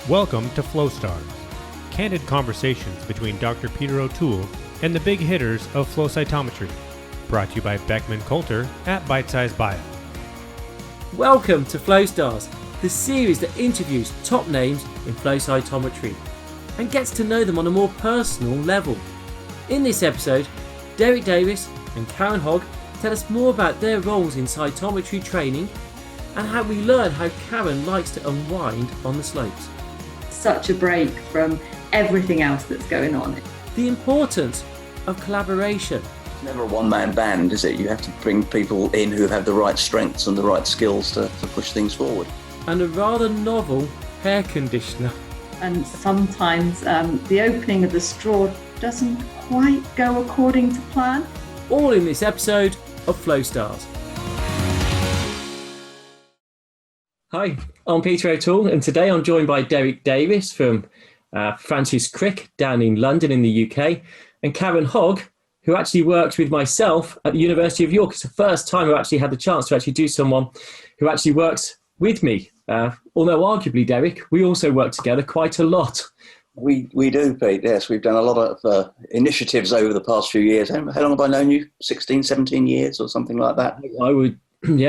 Welcome to Flow Stars, candid conversations between Dr. Peter O'Toole and the big hitters of flow cytometry, brought to you by Beckman Coulter at Bitesize Bio. Welcome to Flow Stars, the series that interviews top names in flow cytometry and gets to know them on a more personal level. In this episode, Derek Davies and Karen Hogg tell us more about their roles in cytometry training and how we learn how Karen likes to unwind on the slopes. Such a break from everything else that's going on. The importance of collaboration. It's never a one-man band, is it? You have to bring people in who have the right strengths and the right skills to push things forward. And a rather novel hair conditioner. And sometimes the opening of the straw doesn't quite go according to plan. All in this episode of Flow Stars. Hi, I'm Peter O'Toole, and today I'm joined by Derek Davies from Francis Crick down in London in the UK, and Karen Hogg, who actually works with myself at the University of York. It's the first time I've actually had the chance to actually do someone who actually works with me. Although arguably, Derek, we also work together quite a lot. We do, Pete, yes. We've done a lot of initiatives over the past few years. How long have I known you? 16, 17 years or something like that? I would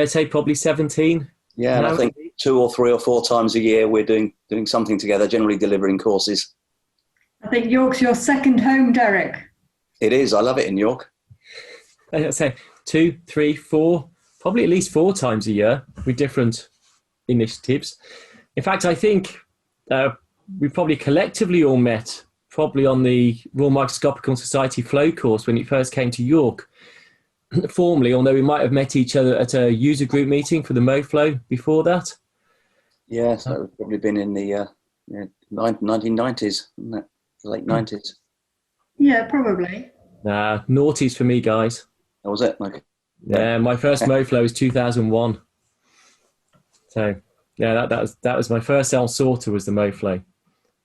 say probably 17. Yeah, and I think 2 or 3 or 4 times a year we're doing something together, generally delivering courses. I think York's your second home, Derek. It is. I love it in York. I'd say 2, 3, 4, probably at least 4 times a year with different initiatives. In fact, I think we probably collectively all met probably on the Royal Microscopical Society flow course when it first came to York. Formally, although we might have met each other at a user group meeting for the MoFlow before that. Yeah, so it would probably been in the 1990s, the late 90s. Yeah, probably. Nah, noughties for me, guys. That was it? Okay. Yeah, my first MoFlow was 2001. So, yeah, that was my first L sorter was the MoFlow.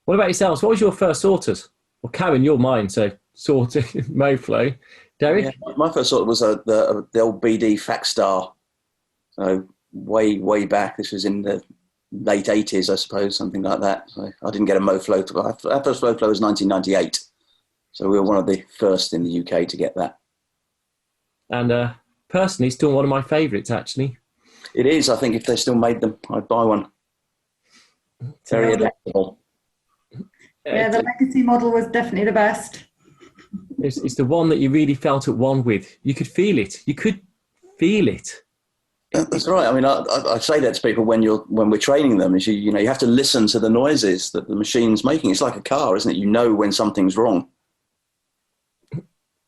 What about yourselves? What was your first sorters? Well, Karen, you're mine, so sorter, MoFlow. Derek? Yeah, my first sorter was the old BD Facstar. So way back. This was in the late 80s, I suppose, something like that. So I didn't get a MoFlow. Our first MoFlow was 1998. So we were one of the first in the UK to get that. And personally, still one of my favourites, actually. It is. I think if they still made them, I'd buy one. Very adaptable. Yeah, the legacy model was definitely the best. It's the one that you really felt at one with. You could feel it. You could feel it. That's right. I mean, I say that to people when we're training them. Is you have to listen to the noises that the machine's making. It's like a car, isn't it? You know when something's wrong.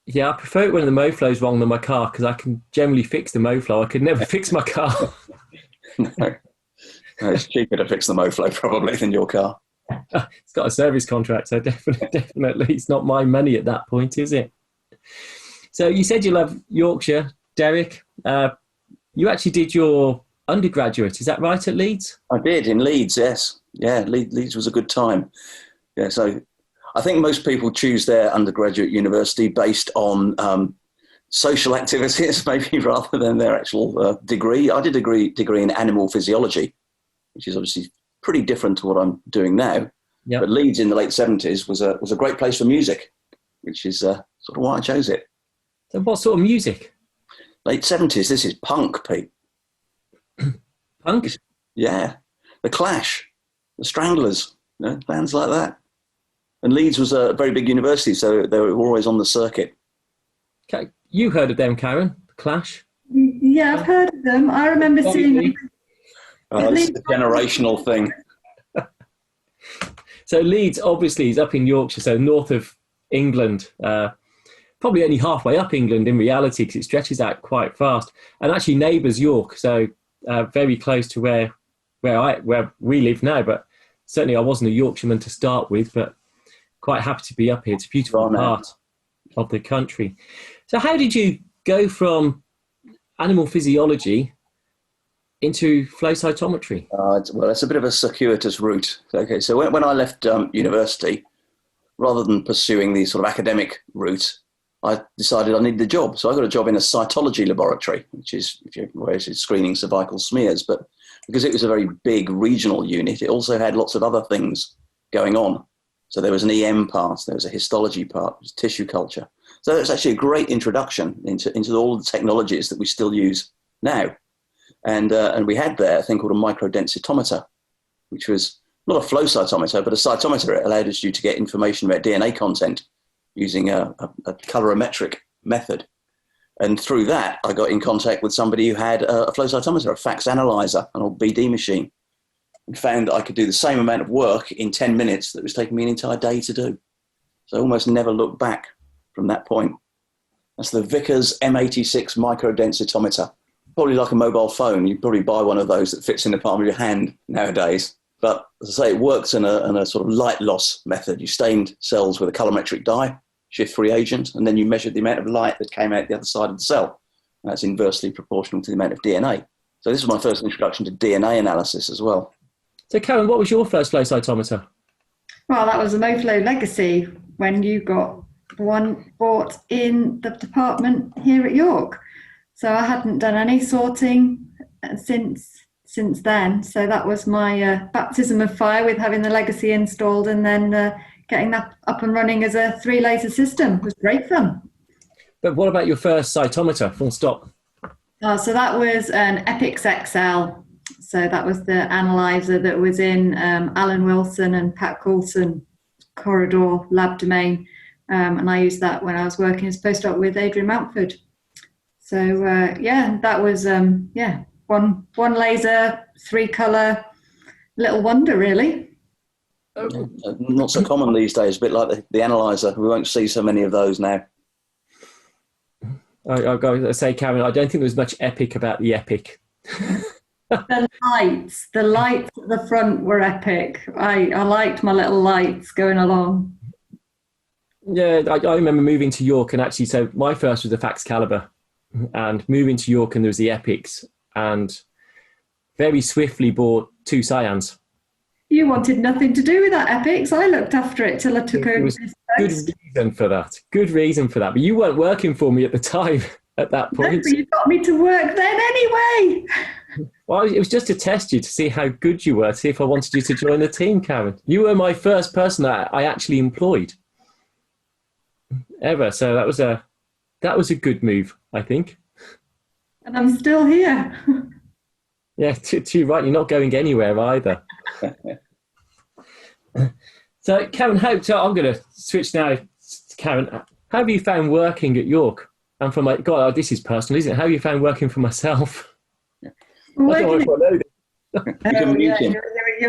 Yeah, I prefer it when the MoFlow's wrong than my car because I can generally fix the MoFlow. I could never fix my car. No, it's cheaper to fix the MoFlow probably than your car. It's got a service contract, so definitely it's not my money at that point, is it? So you said you love Yorkshire, Derek. You actually did your undergraduate, is that right, at Leeds? I did, in Leeds, yes. Yeah, Leeds was a good time. Yeah, so I think most people choose their undergraduate university based on social activities, maybe rather than their actual degree. I did a degree in animal physiology, which is obviously pretty different to what I'm doing now. Yep. But Leeds in the late 70s was a great place for music, which is sort of why I chose it. So what sort of music? Late 70s, this is punk, Pete. Punk? Yeah. The Clash, the Stranglers, bands like that. And Leeds was a very big university, so they were always on the circuit. Okay. You heard of them, Karen? The Clash? Yeah, I've heard of them. I remember seeing them. It's a generational thing. So Leeds obviously is up in Yorkshire, so north of England, probably only halfway up England in reality because it stretches out quite fast. And actually neighbours York, so very close to where we live now. But certainly I wasn't a Yorkshireman to start with, but quite happy to be up here. It's a beautiful part of the country. So how did you go from animal physiology into flow cytometry? Well, it's a bit of a circuitous route. Okay, so when I left university, rather than pursuing the sort of academic route, I decided I needed a job. So I got a job in a cytology laboratory, which is screening cervical smears. But because it was a very big regional unit, it also had lots of other things going on. So there was an EM part, there was a histology part, there was tissue culture. So it's actually a great introduction into all the technologies that we still use now. And we had there a thing called a microdensitometer, which was not a flow cytometer, but a cytometer. It allowed us to get information about DNA content using a colorimetric method. And through that, I got in contact with somebody who had a flow cytometer, a fax analyzer, an old BD machine, and found that I could do the same amount of work in 10 minutes that was taking me an entire day to do. So I almost never looked back from that point. That's the Vickers M86 microdensitometer. Probably like a mobile phone. You'd probably buy one of those that fits in the palm of your hand nowadays. But as I say, it works in a sort of light loss method. You stained cells with a colorimetric dye, shift-free agent, and then you measured the amount of light that came out the other side of the cell. And that's inversely proportional to the amount of DNA. So this was my first introduction to DNA analysis as well. So Karen, what was your first flow cytometer? Well, that was a MoFlow legacy when you got one bought in the department here at York. So I hadn't done any sorting since then. So that was my baptism of fire with having the legacy installed and then getting that up and running as a 3-laser system. It was great fun. But what about your first cytometer, full stop? So that was an Epix XL. So that was the analyzer that was in Alan Wilson and Pat Coulson corridor lab domain. And I used that when I was working as postdoc with Adrian Mountford. So that was one laser, 3-color, little wonder really. Not so common these days, a bit like the analyzer. We won't see so many of those now. I've got to say, Karen, I don't think there was much epic about the Epic. The lights at the front were epic. I liked my little lights going along. Yeah, I remember moving to York, and actually, so my first was the Fax Caliber, and moving to York, and there was the Epics, and very swiftly bought 2 Cyans. You wanted nothing to do with that Epix. I looked after it till I took over this post. Good reason for that. But you weren't working for me at the time at that point. No, but you got me to work then anyway. Well, it was just to test you, to see how good you were, to see if I wanted you to join the team, Karen. You were my first person that I actually employed ever. So that was a good move, I think. And I'm still here. Yeah, too right. You're not going anywhere either. So, Karen, so I'm going to switch now to Karen. How have you found working at York? And for my God, this is personal, isn't it? How have you found working for myself? You're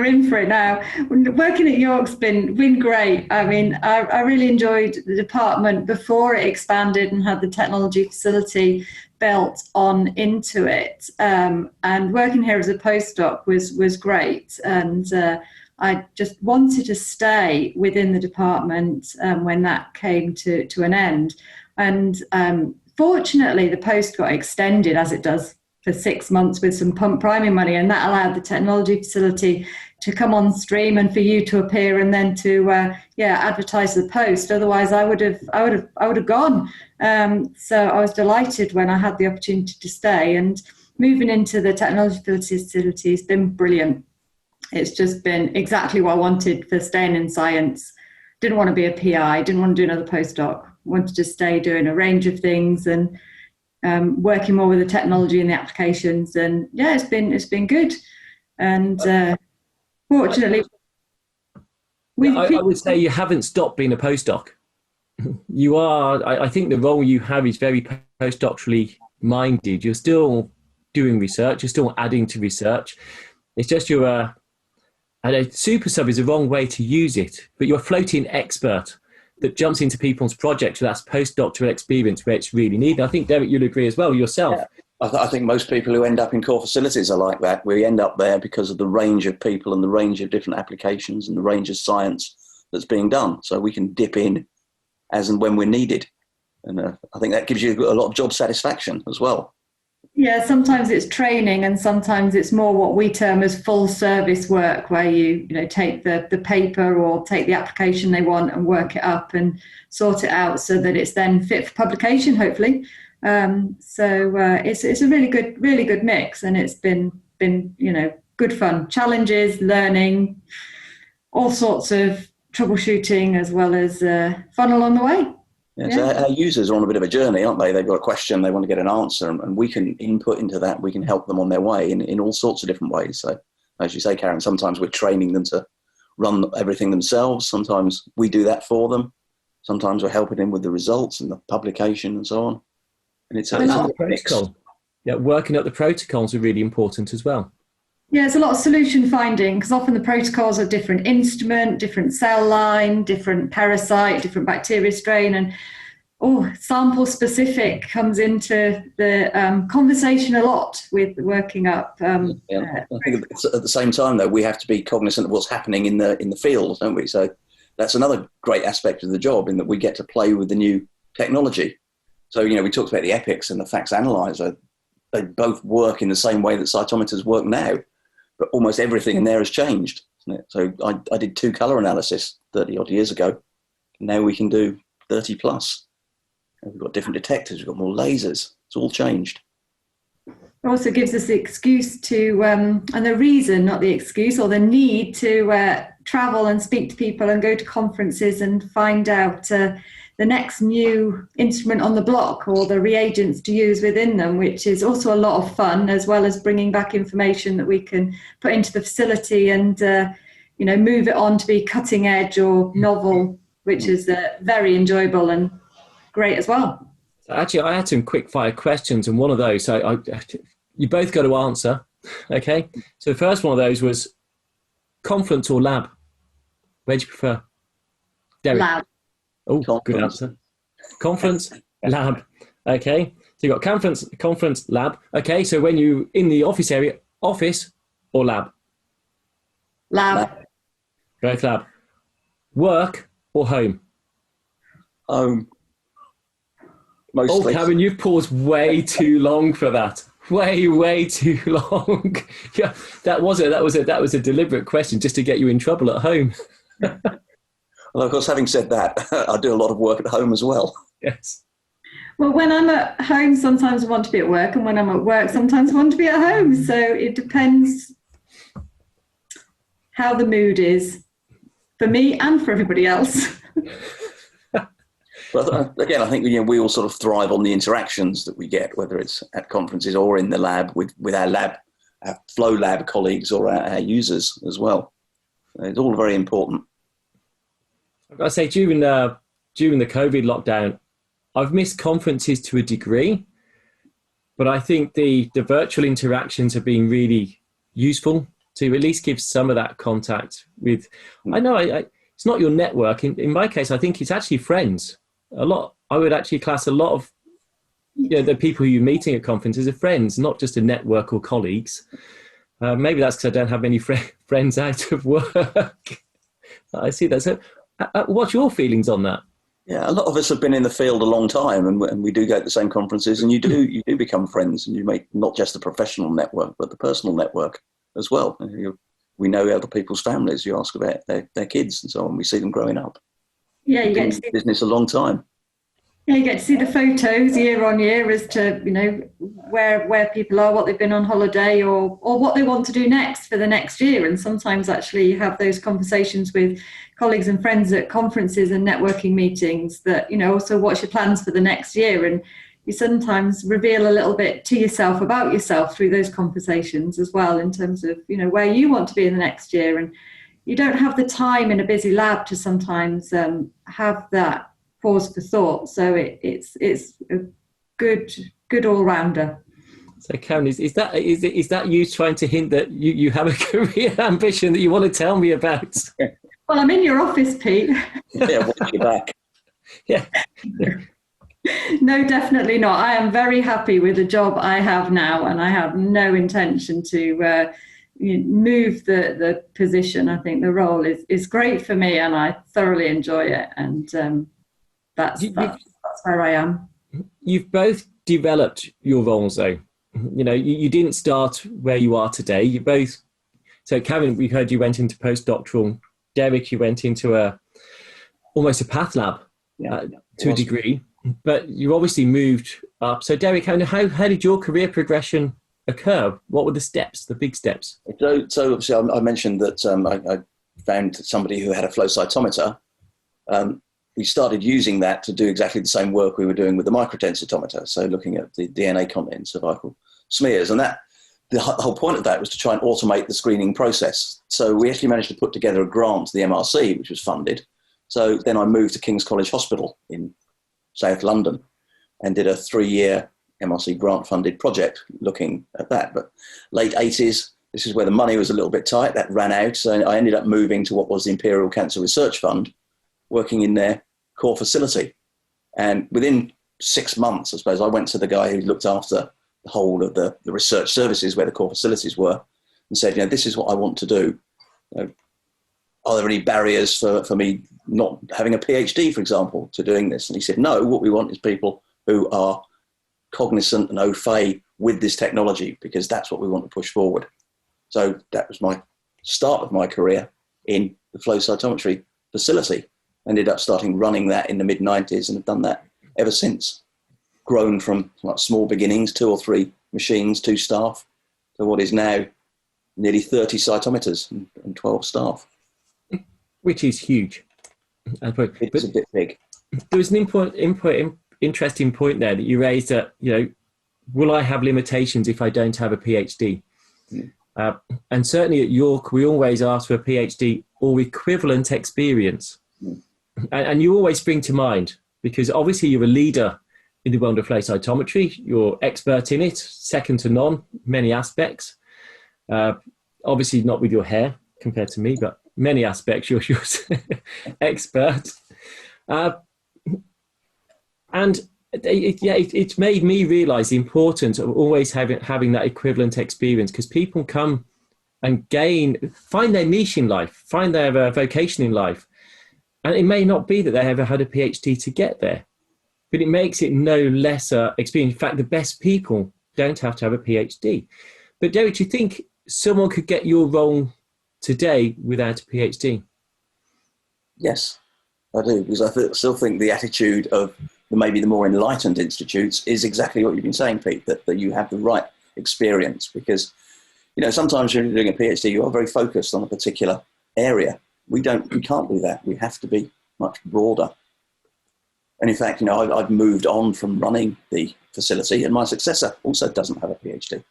in for it now. Working at York's been great. I mean, I really enjoyed the department before it expanded and had the technology facility built on into it. And working here as a postdoc was great. And I just wanted to stay within the department when that came to an end. And fortunately, the post got extended, as it does, for 6 months with some pump priming money, and that allowed the technology facility to come on stream and for you to appear and then to advertise the post. Otherwise, I would have gone. So I was delighted when I had the opportunity to stay, and moving into the technology facility has been brilliant. It's just been exactly what I wanted for staying in science. Didn't want to be a PI, didn't want to do another postdoc. Wanted to stay doing a range of things and working more with the technology and the applications. And yeah, it's been good. And fortunately, I would say you haven't stopped being a postdoc. You are. I think the role you have is very postdoctorally minded. You're still doing research. You're still adding to research. It's just and a super sub is the wrong way to use it, but you're a floating expert that jumps into people's projects with that postdoctoral experience where it's really needed. I think, Derek, you'll agree as well yourself. Yeah. I think most people who end up in core facilities are like that. We end up there because of the range of people and the range of different applications and the range of science that's being done. So we can dip in as and when we're needed. And I think that gives you a lot of job satisfaction as well. Yeah, sometimes it's training and sometimes it's more what we term as full service work, where you take the paper or take the application they want and work it up and sort it out so that it's then fit for publication, hopefully. So it's a really good mix, and it's been good fun. Challenges, learning, all sorts of troubleshooting, as well as fun along the way. Yeah, so our users are on a bit of a journey, aren't they? They've got a question, they want to get an answer, and we can input into that. We can help them on their way in all sorts of different ways. So, as you say, Karen, sometimes we're training them to run everything themselves. Sometimes we do that for them. Sometimes we're helping them with the results and the publication and so on. And it's a protocol. Yeah, working up the protocols are really important as well. Yeah, it's a lot of solution finding, because often the protocols are different instrument, different cell line, different parasite, different bacteria strain, and sample specific comes into the conversation a lot with working up. I think at the same time, though, we have to be cognizant of what's happening in the field, don't we? So that's another great aspect of the job, in that we get to play with the new technology. So, we talked about the EPICs and the fax analyzer. They both work in the same way that cytometers work now, but almost everything in there has changed, isn't it? So I did 2 color analysis 30 odd years ago. Now we can do 30 plus. And we've got different detectors, we've got more lasers. It's all changed. It also gives us the excuse to, and the reason, not the excuse, or the need to travel and speak to people and go to conferences and find out the next new instrument on the block, or the reagents to use within them, which is also a lot of fun, as well as bringing back information that we can put into the facility and move it on to be cutting edge or novel, which is very enjoyable and great as well. Actually, I had some quick fire questions, and one of those, so you both got to answer. Okay, so the first one of those was conference or lab? Where do you prefer? Derek? Lab. Oh, good answer. Conference, lab. Okay, so you got conference, lab. Okay, so when you in the office area, office or lab? Lab. Both lab. Work or home? Home. Mostly. Oh, Karen, you've paused way too long for that. Way too long. Yeah, that was a deliberate question just to get you in trouble at home. Well, of course, having said that, I do a lot of work at home as well. Yes. Well, when I'm at home, sometimes I want to be at work, and when I'm at work, sometimes I want to be at home. So it depends how the mood is for me and for everybody else. But again, I think we all sort of thrive on the interactions that we get, whether it's at conferences or in the lab with our flow lab colleagues or our users as well. It's all very important. I've got to say, during the COVID lockdown, I've missed conferences to a degree, but I think the virtual interactions have been really useful to at least give some of that contact with. I know it's not your network. In my case, I think it's actually friends. I would actually class a lot of the people who you're meeting at conferences are friends, not just a network or colleagues. Maybe that's because I don't have many friends out of work. I see that. So what's your feelings on that? Yeah, a lot of us have been in the field a long time, and we do go to the same conferences, and you do become friends, and you make not just the professional network, but the personal network as well. We know other people's families. You ask about their kids and so on. We see them growing up. Yeah, you get to see business a long time. Yeah, you get to see the photos year on year as to where people are, what they've been on holiday, or what they want to do next for the next year. And sometimes actually you have those conversations with colleagues and friends at conferences and networking meetings that also what's your plans for the next year, and you sometimes reveal a little bit to yourself about yourself through those conversations as well, in terms of where you want to be in the next year. And you don't have the time in a busy lab to sometimes have that pause for thought. So it's a good all-rounder. So Karen, is that you trying to hint that you have a career ambition that you want to tell me about? Well, I'm in your office, Pete. Yeah, watch your back. Yeah. No, definitely not. I am very happy with the job I have now, and I have no intention to move the position. I think the role is great for me, and I thoroughly enjoy it. And that's where I am. You've both developed your roles, though. You didn't start where you are today. You both. So, Karen, we heard you went into postdoctoral. Derek, you went into almost a path lab to a degree, but you obviously moved up. So, Derek, how did your career progression occur? What were the steps, the big steps? So obviously I mentioned that I found somebody who had a flow cytometer. We started using that to do exactly the same work we were doing with the microdensitometer, so looking at the DNA content in cervical smears. And the whole point of that was to try and automate the screening process. So we actually managed to put together a grant to the MRC, which was funded. So then I moved to King's College Hospital in South London and did a 3-year MRC grant-funded project looking at that. But late 80s, this is where the money was a little bit tight. That ran out. So I ended up moving to what was the Imperial Cancer Research Fund, working in their core facility. And within 6 months, I suppose, I went to the guy who looked after the whole of the research services where the core facilities were and said, this is what I want to do. Are there any barriers for me not having a PhD, for example, to doing this? And he said, no, what we want is people who are cognizant and au fait with this technology, because that's what we want to push forward. So that was my start of my career in the flow cytometry facility. Ended up starting running that in the mid-90s and have done that ever since. Grown from like small beginnings, 2 or 3 machines, 2 staff, to what is now nearly 30 cytometers and 12 staff. Which is huge. It's a bit big. There was an interesting point there that you raised that, will I have limitations if I don't have a PhD? And certainly at York, we always ask for a PhD or equivalent experience. And you always bring to mind, because obviously you're a leader in the world of flow cytometry, you're expert in it, second to none, many aspects. Obviously not with your hair compared to me, but many aspects you're expert. And it's made me realise the importance of always having that equivalent experience, because people come and find their niche in life, find their vocation in life. And it may not be that they ever had a PhD to get there, but it makes it no lesser experience. In fact, the best people don't have to have a PhD. But Derek, do you think someone could get your role today without a PhD? Yes, I do, because I still think the attitude of maybe the more enlightened institutes is exactly what you've been saying, Pete, that you have the right experience. Because, sometimes when you're doing a PhD, you are very focused on a particular area. We can't do that. We have to be much broader. And in fact, I've moved on from running the facility, and my successor also doesn't have a PhD.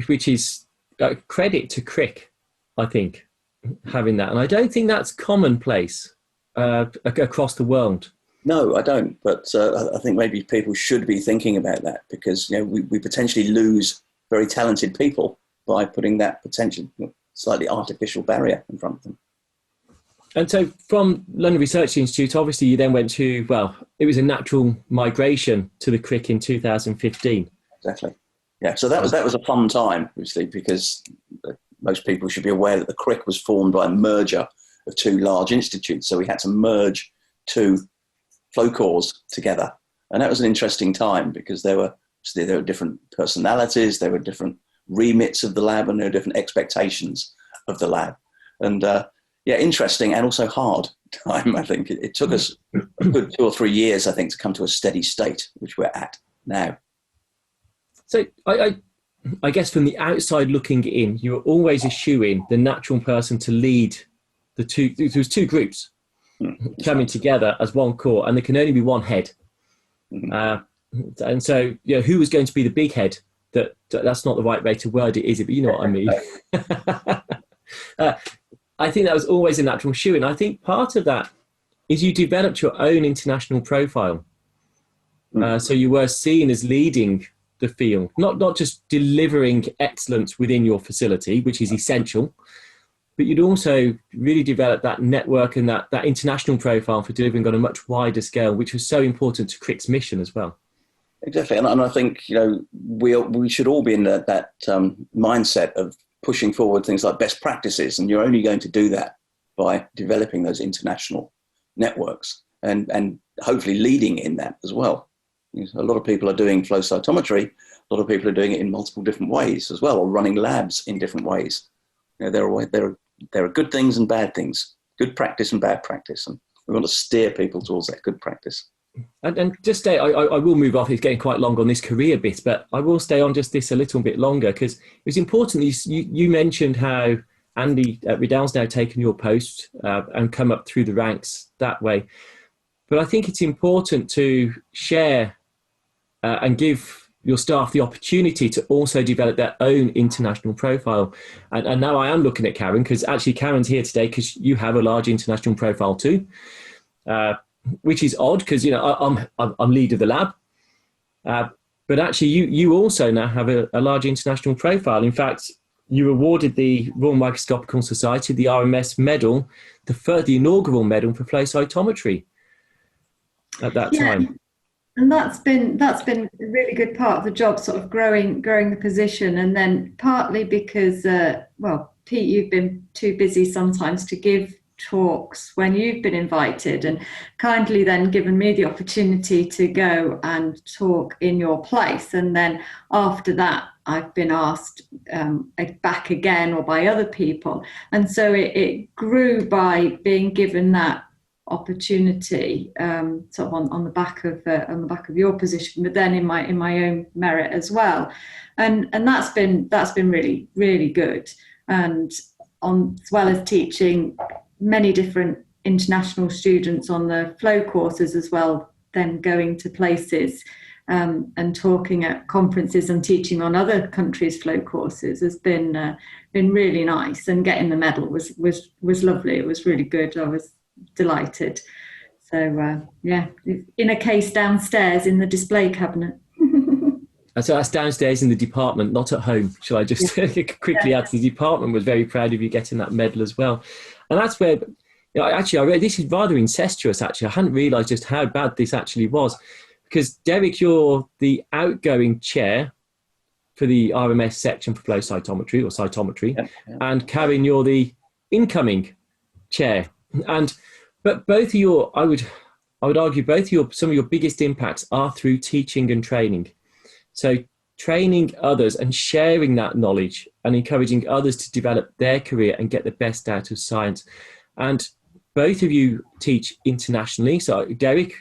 Which is credit to Crick, I think, having that. And I don't think that's commonplace across the world. No, I don't. But I think maybe people should be thinking about that, because we potentially lose very talented people by putting that potential slightly artificial barrier in front of them. And so from London Research Institute, obviously you then went to, it was a natural migration to the Crick in 2015. Exactly. Yeah, so that was a fun time, obviously, because most people should be aware that the Crick was formed by a merger of 2 large institutes. So we had to merge 2 flow cores together. And that was an interesting time, because there were different personalities, there were different remits of the lab, and there are different expectations of the lab. And interesting and also hard time, I think. It took us a good 2 or 3 years, I think, to come to a steady state, which we're at now. So I guess from the outside looking in, you were always eschewing the natural person to lead the 2. There was 2 groups coming together as one core, and there can only be one head. And so, who was going to be the big head? That's not the right way to word it, is it? But you know what I mean. I think that was always a natural shoe. And I think part of that is you developed your own international profile. So you were seen as leading the field, not just delivering excellence within your facility, which is essential, but you'd also really develop that network and that international profile for delivering on a much wider scale, which was so important to Crick's mission as well. Exactly. And I think, we should all be in that mindset of pushing forward things like best practices. And you're only going to do that by developing those international networks and hopefully leading in that as well. A lot of people are doing flow cytometry. A lot of people are doing it in multiple different ways as well, or running labs in different ways. There are good things and bad things, good practice and bad practice. And we want to steer people towards that good practice. And just stay, I will move off, it's getting quite long on this career bit, but I will stay on just this a little bit longer, because it was important. You mentioned how Andy Riddell's now taken your post and come up through the ranks that way. But I think it's important to share and give your staff the opportunity to also develop their own international profile. And now I am looking at Karen, because actually Karen's here today because you have a large international profile too, which is odd because, you know, I'm lead of the lab. But actually you also now have a large international profile. In fact, you awarded the Royal Microscopical Society the RMS medal, the inaugural medal for flow cytometry at that time. And that's been a really good part of the job, sort of growing the position. And then partly because, Pete, you've been too busy sometimes to give talks when you've been invited, and kindly then given me the opportunity to go and talk in your place. And then after that, I've been asked back again or by other people. And so it grew by being given that opportunity, sort of on the back of your position, but then in my own merit as well, and that's been really, really good. And as well as teaching many different international students on the flow courses as well, then going to places and talking at conferences and teaching on other countries' flow courses has been really nice. And getting the medal was lovely. It was really good. I was delighted. So in a case downstairs in the display cabinet. So that's downstairs in the department, not at home. Shall I just quickly add, the department was very proud of you getting that medal as well. And that's where, actually, I read this is rather incestuous, actually. I hadn't realised just how bad this actually was. Because, Derek, you're the outgoing chair for the RMS section for flow cytometry or cytometry. Yeah. And Karen, you're the incoming chair. But both of your, I would argue, some of your biggest impacts are through teaching and training. So training others and sharing that knowledge and encouraging others to develop their career and get the best out of science. And both of you teach internationally. So Derek,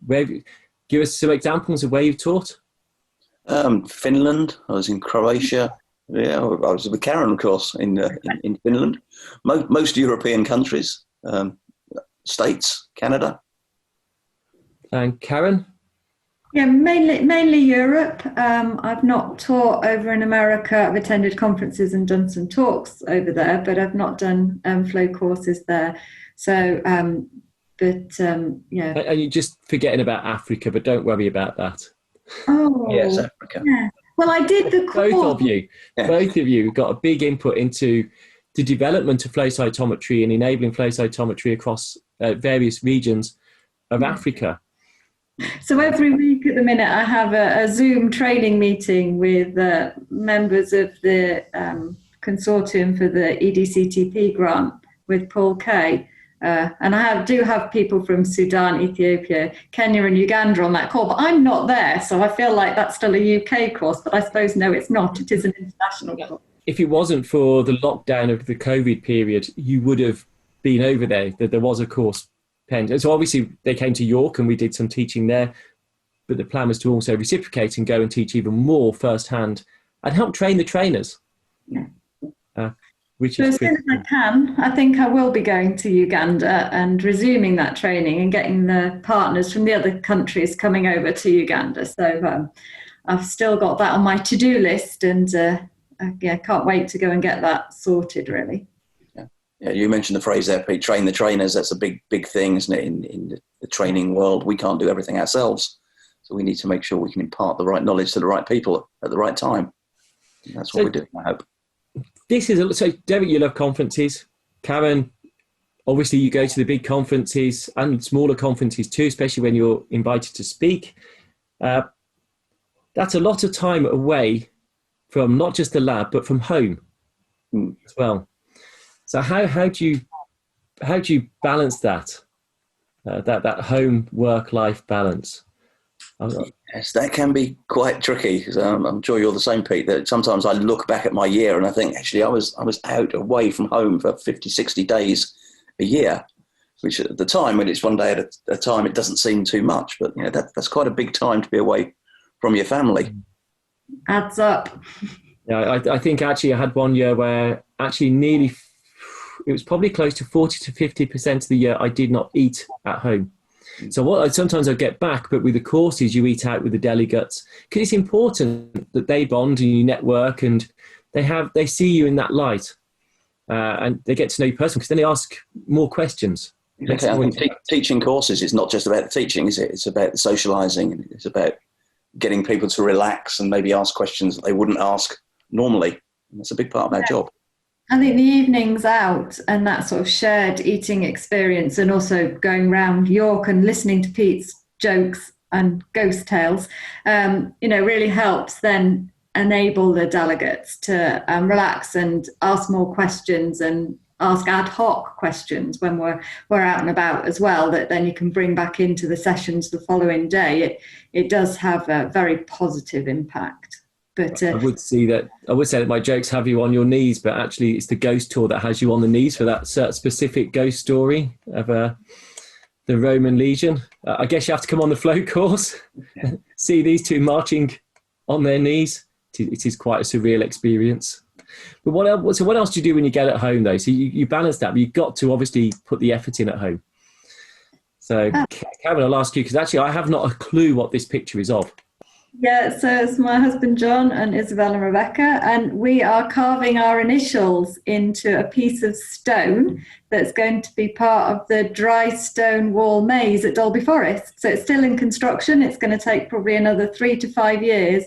give us some examples of where you've taught. Finland. I was in Croatia. Yeah, I was with Karen, of course, in Finland. Most European countries. States, Canada. And Karen? Yeah, mainly Europe. I've not taught over in America. I've attended conferences and done some talks over there, but I've not done flow courses there. So, And you're just forgetting about Africa, but don't worry about that. Oh, yes, Africa. Yeah. Well, I did the course. Both of you got a big input into the development of flow cytometry and enabling flow cytometry across various regions of Africa. So every week at the minute, I have a Zoom training meeting with members of the consortium for the EDCTP grant with Paul Kay. And I do have people from Sudan, Ethiopia, Kenya and Uganda on that call, but I'm not there. So I feel like that's still a UK course, but I suppose, no, it's not. It is an international course. If it wasn't for the lockdown of the COVID period, you would have been over there. There was a course penned. So obviously they came to York and we did some teaching there, but the plan was to also reciprocate and go and teach even more firsthand and help train the trainers. Yeah. So as soon as I can, I think I will be going to Uganda and resuming that training and getting the partners from the other countries coming over to Uganda. So I've still got that on my to-do list, and can't wait to go and get that sorted, really. Yeah, you mentioned the phrase there, Pete, train the trainers. That's a big thing, isn't it, in the training world? We can't do everything ourselves, so we need to make sure we can impart the right knowledge to the right people at the right time. And that's what we're doing, I hope. So, Derek, you love conferences. Karen, obviously you go to the big conferences and smaller conferences too, especially when you're invited to speak. That's a lot of time away from not just the lab, but from home as well. So how do you balance that home work life balance? Yes, that can be quite tricky. I'm sure you're the same, Pete, that sometimes I look back at my year and I think, actually, I was out away from home for 50, 60 days a year. which at the time, when it's one day at a time, it doesn't seem too much. But that's quite a big time to be away from your family. Adds up. Yeah, I think actually I had one year where actually it was probably close to 40 to 50% of the year I did not eat at home. So sometimes I get back, but with the courses you eat out with the delegates, because it's important that they bond and you network and they see you in that light, and they get to know you personally, because then they ask more questions. Okay, I think teaching courses is not just about the teaching, is it? It's about the socialising, and it's about getting people to relax and maybe ask questions that they wouldn't ask normally. And that's a big part of our job. I think the evenings out and that sort of shared eating experience, and also going around York and listening to Pete's jokes and ghost tales, really helps then enable the delegates to relax and ask more questions and ask ad hoc questions when we're out and about as well, that then you can bring back into the sessions the following day. It does have a very positive impact. But I would say that my jokes have you on your knees, but actually it's the ghost tour that has you on the knees for that specific ghost story of the Roman legion. I guess you have to come on the flow course, see these two marching on their knees. It is quite a surreal experience. But what else do you do when you get at home, though? So you balance that, but you've got to obviously put the effort in at home. So Karen, I'll ask you, because actually I have not a clue what this picture is of. Yeah, so it's my husband John and Isabel and Rebecca, and we are carving our initials into a piece of stone that's going to be part of the dry stone wall maze at Dolby Forest. So it's still in construction. It's going to take probably another 3 to 5 years.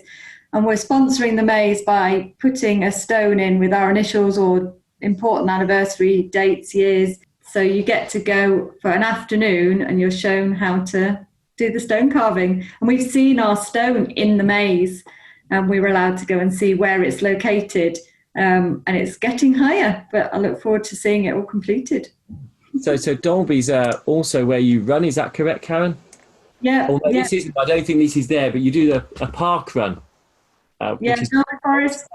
And we're sponsoring the maze by putting a stone in with our initials or important anniversary dates, years. So you get to go for an afternoon and you're shown how to do the stone carving. And we've seen our stone in the maze, and we were allowed to go and see where it's located. And it's getting higher, but I look forward to seeing it all completed. So Dolby's also where you run, is that correct, Karen? Yeah. Although this isn't, I don't think this is there, but you do a park run. Dolby Forest.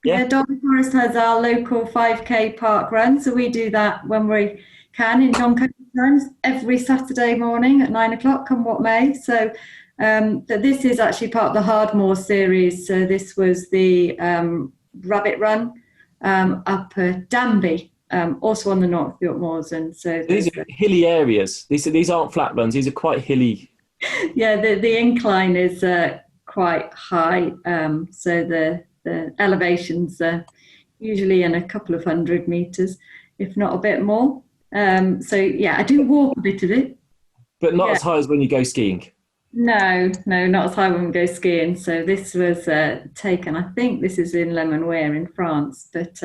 Yeah, Dolby Forest has our local 5K park run, so we do that when we can in John Coates times every Saturday morning at 9 o'clock, come what may. So this is actually part of the Hardmoor series. So this was the rabbit run up Danby, also on the North York Moors. And so these are hilly areas. These aren't flat runs. These are quite hilly. Yeah, the incline is quite high, so the elevations are usually in a couple of 100 meters, if not a bit more. I do walk a bit of it, but not as high as when you go skiing. No, not as high when we go skiing. So this was taken, I think this is in Le Manoir in France, but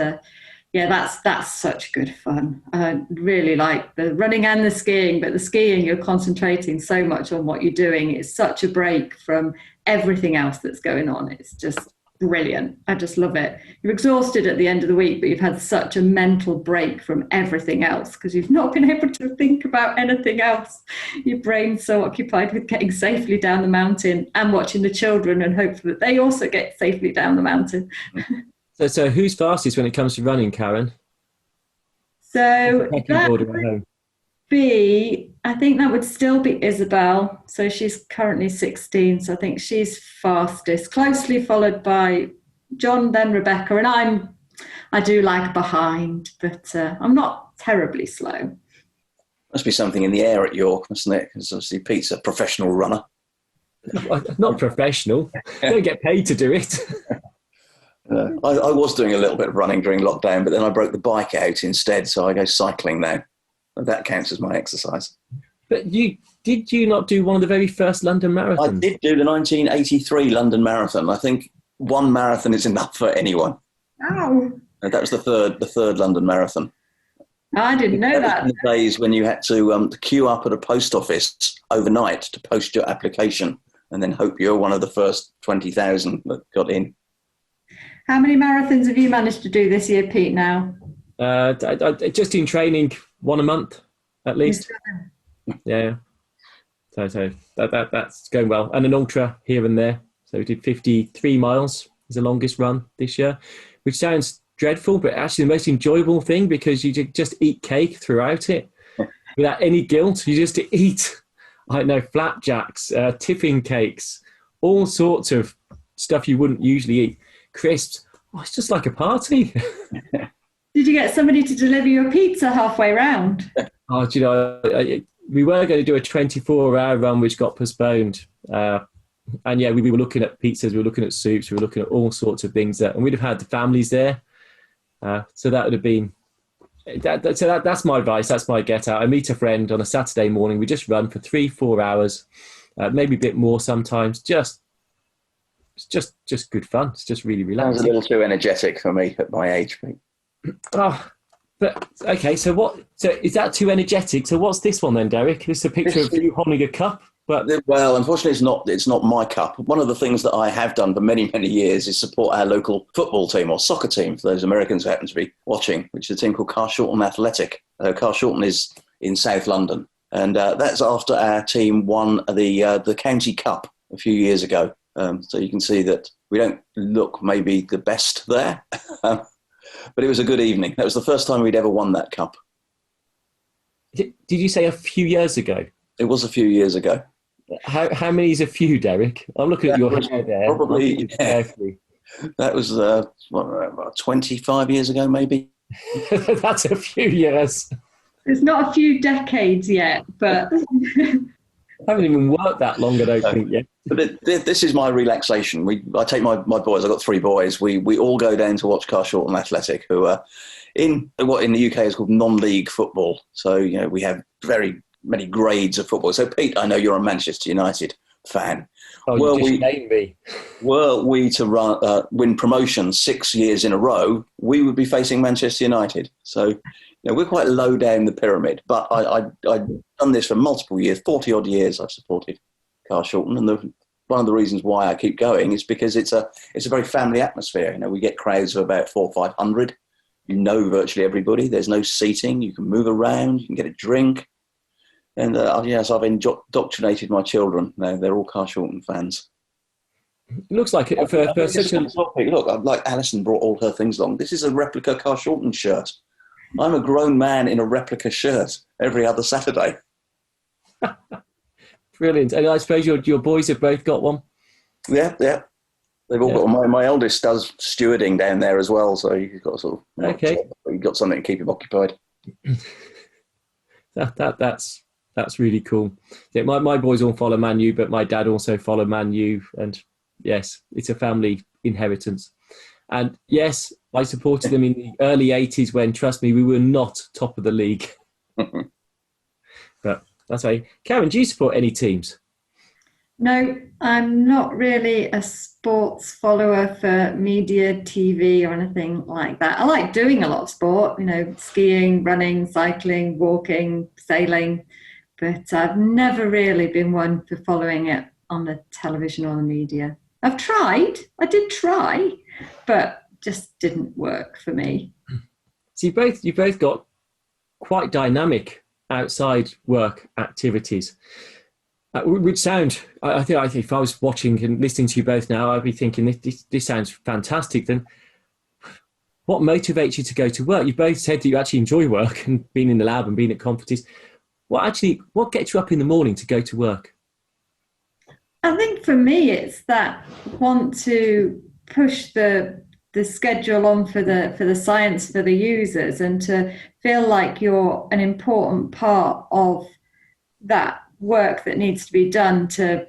that's such good fun. I really like the running and the skiing, but the skiing, you're concentrating so much on what you're doing. It's such a break from everything else that's going on. It's just brilliant. I just love it. You're exhausted at the end of the week, but you've had such a mental break from everything else because you've not been able to think about anything else. Your brain's so occupied with getting safely down the mountain and watching the children and hope that they also get safely down the mountain. So who's fastest when it comes to running, Karen? So I think that would still be Isabel. So she's currently 16. So I think she's fastest, closely followed by John, then Rebecca. And I do like behind, but I'm not terribly slow. Must be something in the air at York, mustn't it? Because obviously Pete's a professional runner. Not professional. You don't get paid to do it. I was doing a little bit of running during lockdown, but then I broke the bike out instead, so I go cycling now. That counts as my exercise. But did you not do one of the very first London marathons? I did do the 1983 London Marathon. I think one marathon is enough for anyone. Oh. That was the third London Marathon. I didn't know that. In the days when you had to queue up at a post office overnight to post your application and then hope you're one of the first 20,000 that got in. How many marathons have you managed to do this year, Pete, now? Just in training, one a month at least. Yeah. So that's going well. And an ultra here and there. So we did 53 miles is the longest run this year, which sounds dreadful, but actually the most enjoyable thing because you just eat cake throughout it. without any guilt. You just eat, I don't know, flapjacks, tiffin cakes, all sorts of stuff you wouldn't usually eat. Crisps. Oh, it's just like a party. Did you get somebody to deliver your pizza halfway round? Oh, do you know, we were going to do a 24-hour run, which got postponed. And yeah, we were looking at pizzas, we were looking at soups, we were looking at all sorts of things and we'd have had the families there. So that would have been, that's my advice. That's my get out. I meet a friend on a Saturday morning. We just run for 3-4 hours, maybe a bit more sometimes. It's just good fun. It's just really relaxing. Sounds a little too energetic for me at my age. Oh, but okay. So is that too energetic? So what's this one then, Derek? This is a picture of you holding a cup. Well, unfortunately, it's not my cup. One of the things that I have done for many, many years is support our local football team or soccer team, for those Americans who happen to be watching, which is a team called Carshalton Athletic. Carshalton is in South London. And that's after our team won the County Cup a few years ago. So you can see that we don't look maybe the best there. But it was a good evening. That was the first time we'd ever won that cup. Did you say a few years ago? It was a few years ago. How many is a few, Derek? I'm looking at your hair there. Probably, yeah. That was 25 years ago, maybe. That's a few years. It's not a few decades yet, but... I haven't even worked that long, I don't think, yet. But this is my relaxation. I take my boys, I've got 3 boys, we all go down to watch Carshalton Athletic, who are in what in the UK is called non-league football. So, you know, we have very many grades of football. So, Pete, I know you're a Manchester United fan. Oh, you just named me. Were we to win promotion 6 years in a row, we would be facing Manchester United. So, you know, we're quite low down the pyramid. But I've done this for multiple years, 40-odd years I've supported Carshalton. And one of the reasons why I keep going is because it's a very family atmosphere. You know, we get crowds of about 400 or 500. You know virtually everybody. There's no seating. You can move around. You can get a drink. And yes, I've indoctrinated my children. They're all Carshalton fans. It looks like it for such a... Look, like Alison brought all her things along. This is a replica Carshalton shirt. I'm a grown man in a replica shirt every other Saturday. Brilliant. And I suppose your boys have both got one? Yeah. They've all got one. My eldest does stewarding down there as well, so he's got he's got something to keep him occupied. That's really cool. Yeah, my boys all follow Man U, but my dad also follow Man U, and yes, it's a family inheritance. And yes, I supported them in the early 80s when, trust me, we were not top of the league. But that's right. Karen, do you support any teams? No, I'm not really a sports follower for media, TV or anything like that. I like doing a lot of sport, you know, skiing, running, cycling, walking, sailing, but I've never really been one for following it on the television or the media. I did try, but just didn't work for me. So you both got quite dynamic outside work activities. Which sound, I think if I was watching and listening to you both now, I'd be thinking, this sounds fantastic. Then what motivates you to go to work? You both said that you actually enjoy work and being in the lab and being at conferences. What gets you up in the morning to go to work? I think for me, it's that want to push the schedule on for the science for the users and to feel like you're an important part of that work that needs to be done to,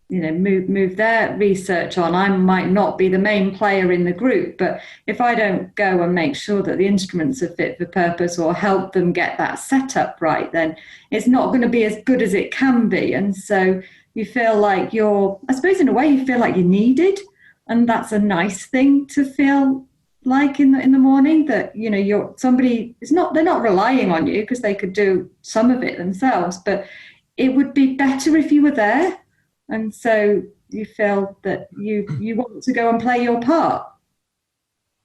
you know, move their research on. I might not be the main player in the group, but if I don't go and make sure that the instruments are fit for purpose or help them get that setup right, then it's not going to be as good as it can be. And so you feel like I suppose in a way you feel like you're needed, and that's a nice thing to feel like in the morning, that, you know, they're not relying on you because they could do some of it themselves, but it would be better if you were there. And so you feel that you want to go and play your part.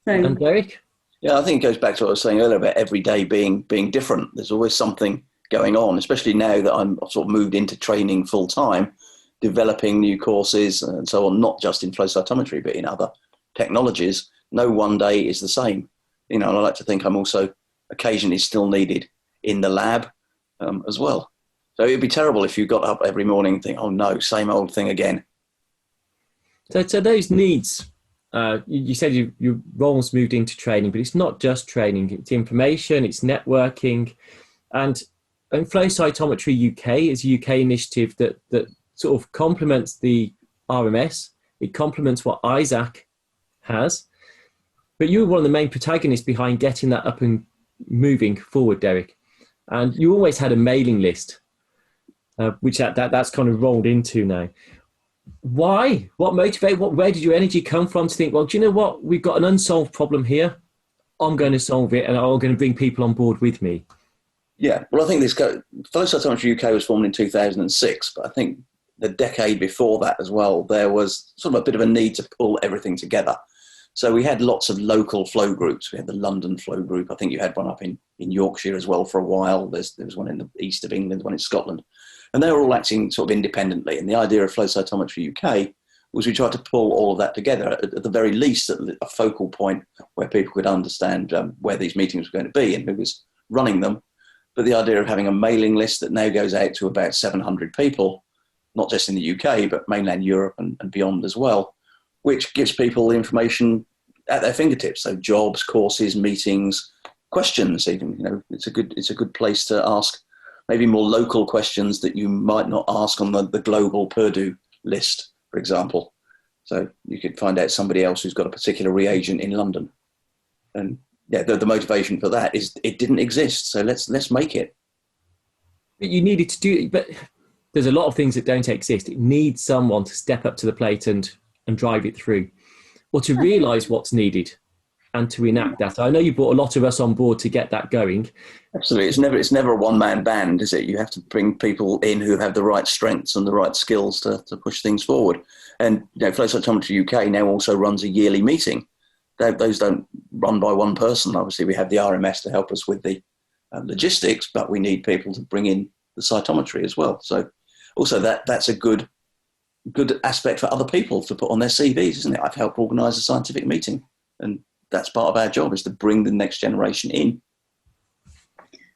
So, and Derek? Yeah, I think it goes back to what I was saying earlier about every day being different. There's always something going on, especially now that I'm sort of moved into training full time, developing new courses and so on, not just in flow cytometry, but in other technologies. No one day is the same. You know, and I like to think I'm also occasionally still needed in the lab, as well. So it'd be terrible if you got up every morning and think, oh no, same old thing again. So those needs, you said your role's moved into training, but it's not just training, it's information, it's networking. And Flow Cytometry UK is a UK initiative that sort of complements the RMS. It complements what Isac has. But you were one of the main protagonists behind getting that up and moving forward, Derek. And you always had a mailing list, which that's kind of rolled into now. Why? What motivated? Where did your energy come from to think, well, do you know what? We've got an unsolved problem here. I'm going to solve it, and I'm going to bring people on board with me. Yeah, well, I think Flow Cytometry UK was formed in 2006, but I think the decade before that as well, there was sort of a bit of a need to pull everything together. So we had lots of local flow groups. We had the London flow group. I think you had one up in Yorkshire as well for a while. There was one in the east of England, one in Scotland. And they were all acting sort of independently. And the idea of Flow Cytometry UK was we tried to pull all of that together, at the very least at a focal point where people could understand where these meetings were going to be and who was running them. But the idea of having a mailing list that now goes out to about 700 people, not just in the UK, but mainland Europe and beyond as well, which gives people the information at their fingertips. So jobs, courses, meetings, questions even. It's a good place to ask maybe more local questions that you might not ask on the global Purdue list, for example. So you could find out somebody else who's got a particular reagent in London. And yeah, the motivation for that is it didn't exist. So let's make it. But you needed to do, but there's a lot of things that don't exist. It needs someone to step up to the plate and drive it through, or to realise what's needed and to enact that. I know you brought a lot of us on board to get that going. Absolutely. It's never a one-man band, is it? You have to bring people in who have the right strengths and the right skills to push things forward. And Flow Cytometry UK now also runs a yearly meeting. Those don't run by one person. Obviously, we have the RMS to help us with the logistics, but we need people to bring in the cytometry as well. So also that's a good aspect for other people to put on their CVs, isn't it? I've helped organise a scientific meeting, and that's part of our job, is to bring the next generation in.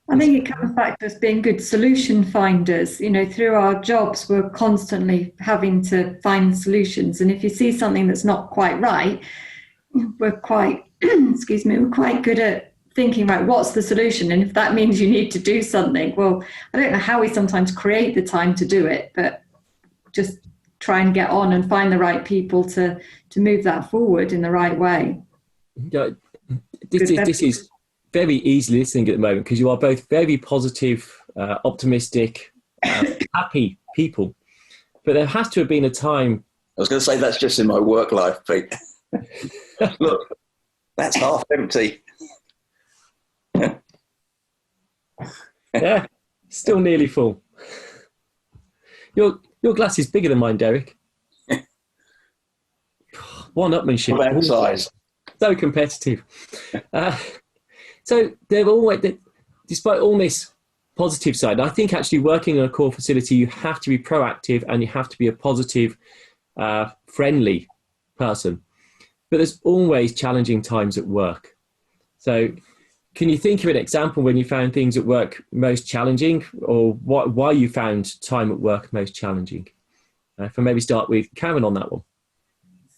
I think it comes back to us being good solution finders. Through our jobs, we're constantly having to find solutions. And if you see something that's not quite right, we're quite, we're quite good at thinking, right, what's the solution? And if that means you need to do something, well, I don't know how we sometimes create the time to do it, but just try and get on and find the right people to move that forward in the right way. Yeah, this is very easy listening at the moment, because you are both very positive, optimistic, happy people. But there has to have been a time. I was going to say that's just in my work life, Pete. Look, that's half empty. Yeah, still nearly full. Your glass is bigger than mine, Derek. One-upmanship. Size. So competitive. So they've always, despite all this positive side, I think actually working in a core facility, you have to be proactive and you have to be a positive, friendly person. But there's always challenging times at work. So can you think of an example when you found things at work most challenging, or why you found time at work most challenging? If I maybe start with Karen on that one.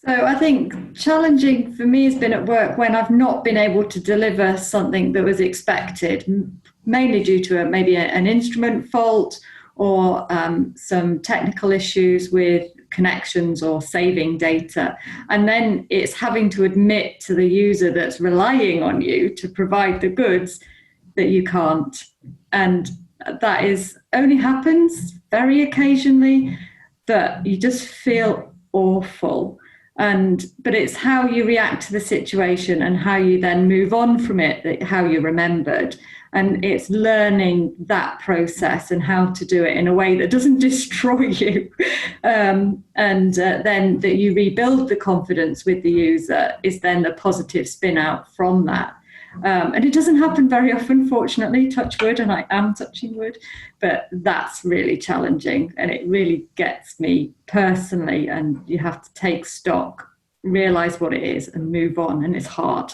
So I think challenging for me has been at work when I've not been able to deliver something that was expected, mainly due to maybe an instrument fault or some technical issues with connections or saving data. And then it's having to admit to the user that's relying on you to provide the goods that you can't. And that only happens very occasionally, but you just feel awful. But it's how you react to the situation and how you then move on from it, how you're remembered. And it's learning that process and how to do it in a way that doesn't destroy you. Then that you rebuild the confidence with the user is then the positive spin out from that. And it doesn't happen very often, fortunately, touch wood, and I am touching wood, but that's really challenging and it really gets me personally, and you have to take stock, realise what it is and move on, and it's hard.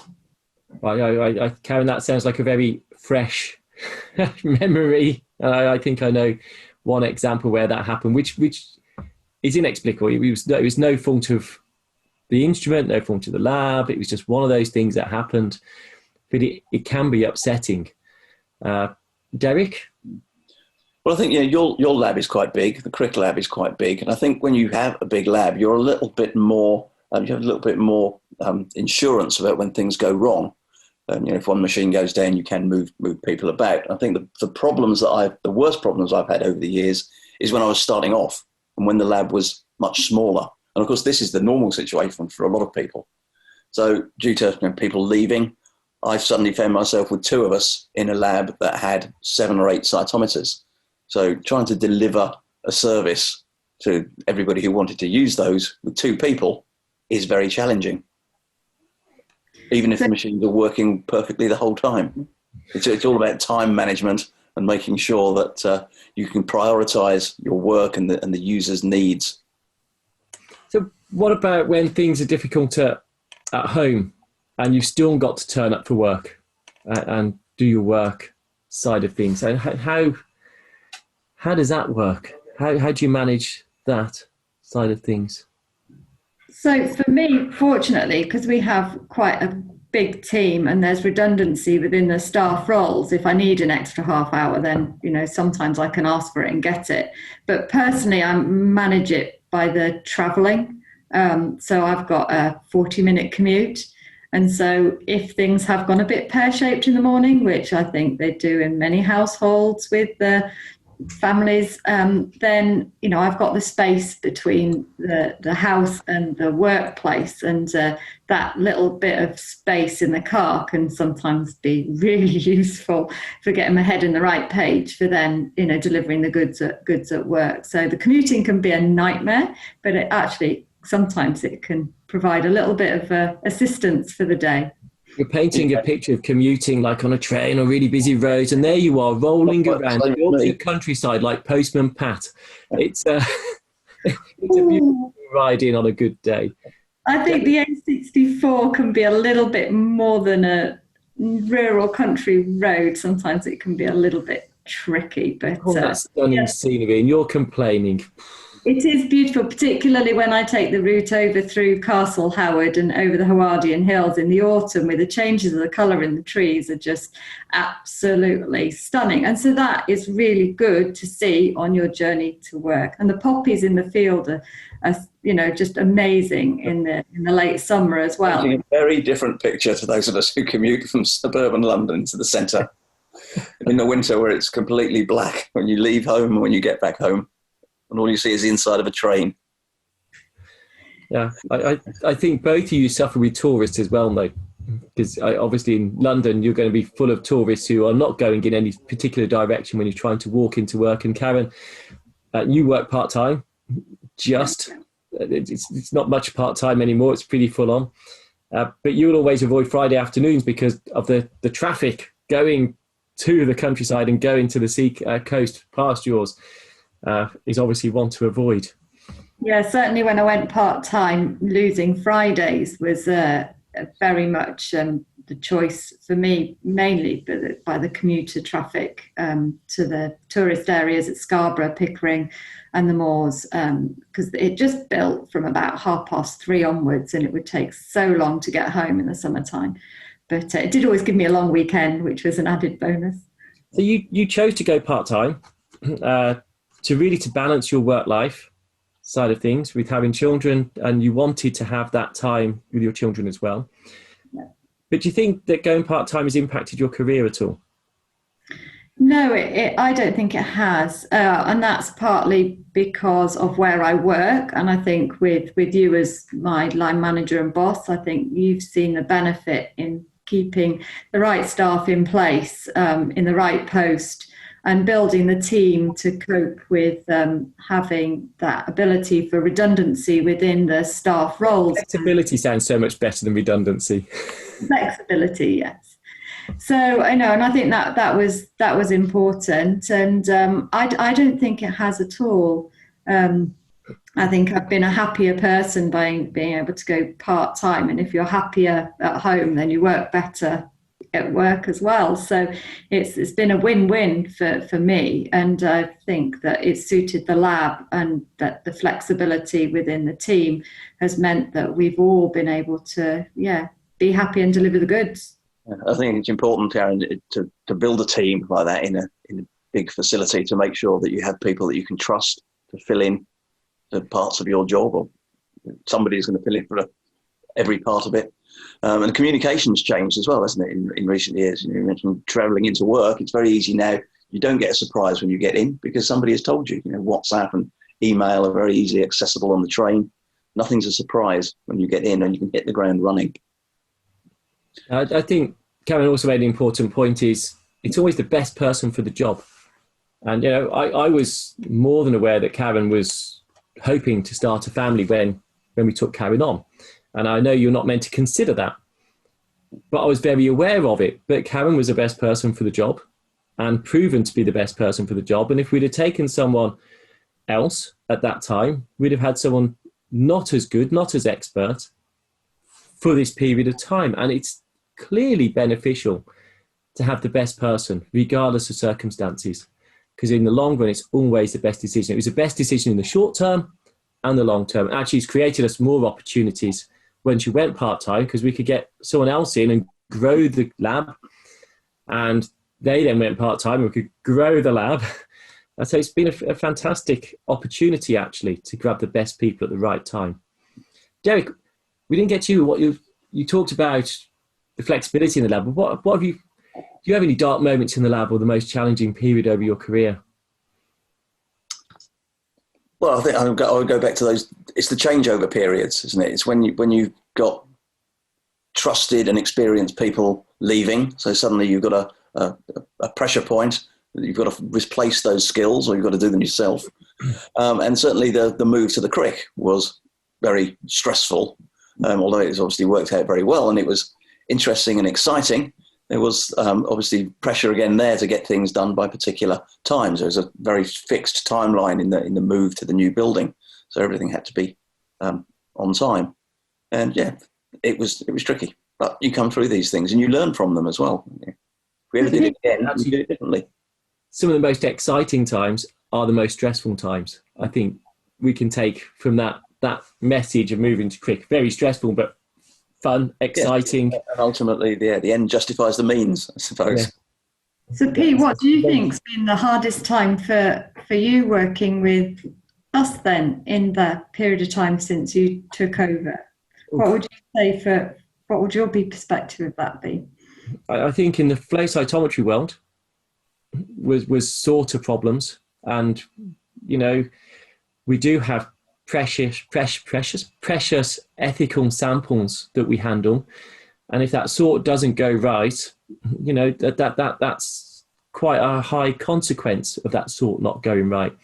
Right, Karen, that sounds like a very fresh memory I think I know one example where that happened, which is inexplicable. It was no fault of the instrument, no fault of the lab. It was just one of those things that happened. But it can be upsetting. Derek? Well, I think your lab is quite big. The Crick lab is quite big, and I think when you have a big lab, you're a little bit more. You have a little bit more insurance about when things go wrong. If one machine goes down, you can move people about. I think the worst problems I've had over the years is when I was starting off and when the lab was much smaller. And of course, this is the normal situation for a lot of people. So due to people leaving, I suddenly found myself with 2 of us in a lab that had 7 or 8 cytometers. So trying to deliver a service to everybody who wanted to use those with 2 people is very challenging, even if the machines are working perfectly the whole time. It's all about time management and making sure that you can prioritize your work and the user's needs. So what about when things are difficult at home and you've still got to turn up for work and do your work side of things? And how does that work? How do you manage that side of things? So for me, fortunately, because we have quite a big team and there's redundancy within the staff roles, if I need an extra half hour, then, sometimes I can ask for it and get it. But personally, I manage it by the travelling. So I've got a 40-minute commute. And so if things have gone a bit pear-shaped in the morning, which I think they do in many households with the families, then I've got the space between the house and the workplace, and that little bit of space in the car can sometimes be really useful for getting my head in the right page for then delivering the goods at work. So the commuting can be a nightmare, but sometimes it can provide a little bit of assistance for the day. You're painting a picture of commuting like on a train or really busy roads, and there you are rolling around the countryside like Postman Pat. It's a beautiful ride in on a good day. I think the A64 can be a little bit more than a rural country road. Sometimes it can be a little bit tricky. But that's stunning scenery, and you're complaining. It is beautiful, particularly when I take the route over through Castle Howard and over the Howardian Hills in the autumn, with the changes of the colour in the trees are just absolutely stunning. And so that is really good to see on your journey to work. And the poppies in the field are just amazing in the late summer as well. A very different picture to those of us who commute from suburban London to the centre in the winter, where it's completely black when you leave home and when you get back home. And all you see is the inside of a train. Yeah, I think both of you suffer with tourists as well, though, because obviously in London you're going to be full of tourists who are not going in any particular direction when you're trying to walk into work. And Karen, you work part-time, it's not much part-time anymore, it's pretty full on. But you'll always avoid Friday afternoons because of the traffic going to the countryside and going to the sea coast past yours. Is obviously one to avoid. Yeah, certainly when I went part-time, losing Fridays was very much the choice for me, mainly by the commuter traffic to the tourist areas at Scarborough, Pickering and the Moors, because it just built from about 3:30 onwards, and it would take so long to get home in the summertime. But it did always give me a long weekend, which was an added bonus. So you chose to go part-time to balance your work life side of things with having children, and you wanted to have that time with your children as well. Yeah. But do you think that going part-time has impacted your career at all? No, I don't think it has. And that's partly because of where I work. And I think with you as my line manager and boss, I think you've seen the benefit in keeping the right staff in place in the right post, and building the team to cope with having that ability for redundancy within the staff roles. Flexibility sounds so much better than redundancy. Flexibility, yes. So I know, and I think that was important, and I don't think it has at all. I think I've been a happier person by being able to go part-time, and if you're happier at home, then you work better at work as well. So it's been a win-win for me, and I think that it suited the lab, and that the flexibility within the team has meant that we've all been able to be happy and deliver the goods. I think it's important, Karen, to build a team like that in a big facility, to make sure that you have people that you can trust to fill in the parts of your job, or somebody is going to fill in for every part of it. And communication's changed as well, hasn't it, in recent years? You mentioned travelling into work. It's very easy now. You don't get a surprise when you get in because somebody has told you. WhatsApp and email are very easily accessible on the train. Nothing's a surprise when you get in, and you can hit the ground running. I think Karen also made an important point, is it's always the best person for the job. And, I was more than aware that Karen was hoping to start a family when we took Karen on. And I know you're not meant to consider that, but I was very aware of it. But Karen was the best person for the job, and proven to be the best person for the job. And if we'd have taken someone else at that time, we'd have had someone not as good, not as expert for this period of time. And it's clearly beneficial to have the best person, regardless of circumstances, because in the long run, it's always the best decision. It was the best decision in the short term and the long term. Actually, it's created us more opportunities when she went part-time, because we could get someone else in and grow the lab, and they then went part-time and we could grow the lab. So it's been a fantastic opportunity, actually, to grab the best people at the right time. Derek, we didn't get to you talked about the flexibility in the lab. What have you, do you have any dark moments in the lab, or the most challenging period over your career? Well, I think I would go back to those. It's the changeover periods, isn't it? It's when you've got trusted and experienced people leaving. So suddenly you've got a pressure point. You've got to replace those skills, or you've got to do them yourself. And certainly the move to the Crick was very stressful, although it's obviously worked out very well, and it was interesting and exciting. There was obviously pressure again there to get things done by particular times. There was a very fixed timeline in the move to the new building, so everything had to be on time. And it was tricky, but you come through these things and you learn from them as well. If we ever did it again, we did it differently. Some of the most exciting times are the most stressful times. I think we can take from that message of moving to Crick. Very stressful, but fun, exciting. Yeah. And ultimately, the end justifies the means, I suppose. Yeah. So, Pete, what do you think's been the hardest time for you working with us then in the period of time since you took over? What would you say what would your perspective of that be? I think in the flow cytometry world was sorter problems, and we do have precious ethical samples that we handle, and if that sort doesn't go right, that's quite a high consequence of that sort not going right.